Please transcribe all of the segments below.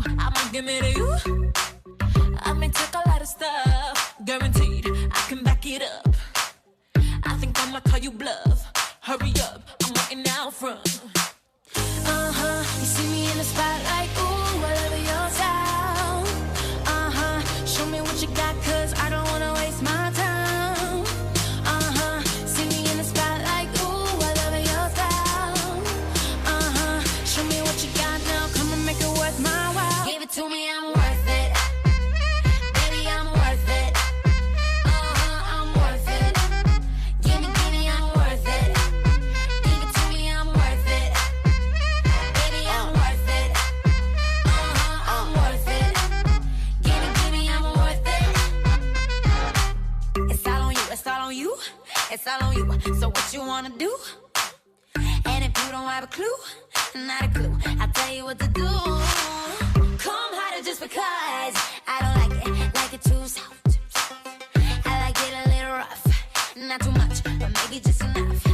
I'ma give it to you. I may take a lot of stuff, guaranteed I can back it up. I think I'ma call you bluff. Hurry up, I'm waiting out front. You see me in the spotlight, ooh, I love your style. Show me what you got, cause I don't wanna waste my time. See me in the spotlight, ooh, I love your style. Show me what you got now, come and make it worth my while. Give it to me, I'm worth it. Baby, I'm worth it. I'm worth it. Give me, I'm worth it. Give it to me, I'm worth it. Baby, I'm worth it. I'm worth it. Give me, I'm worth it. It's all on you, it's all on you. It's all on you. So what you wanna do? And if you don't have a clue, not a clue, I'll tell you what to do. Come harder just because I don't like it too soft. I like it a little rough, not too much, but maybe just enough.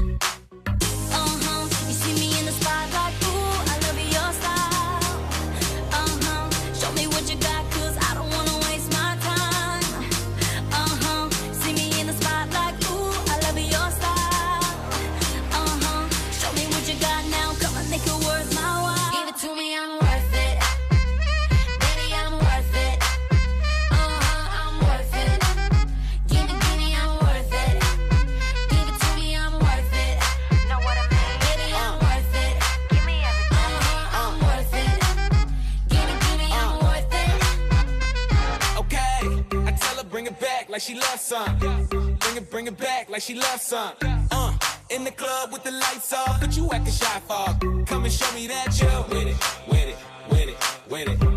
You see me in the spotlight, ooh, I love your style. Show me what you got, cause I don't wanna waste my time. See me in the spotlight, ooh, I love your style. Show me what you got now, come and make it worth my while. Give it to me, I'm worth it. Baby, I'm worth it. I'm worth it. Give me, I'm worth it. Give it to me, I'm worth it. Know what I mean? Baby, I'm worth it. Give me everything. I'm worth it. Give me, I'm worth it. Okay, I tell her bring it back like she loves some. Bring it back like she loves some. In the club with the lights off, but you acting shy for. Come and show me that you're with it, with it, with it, with it.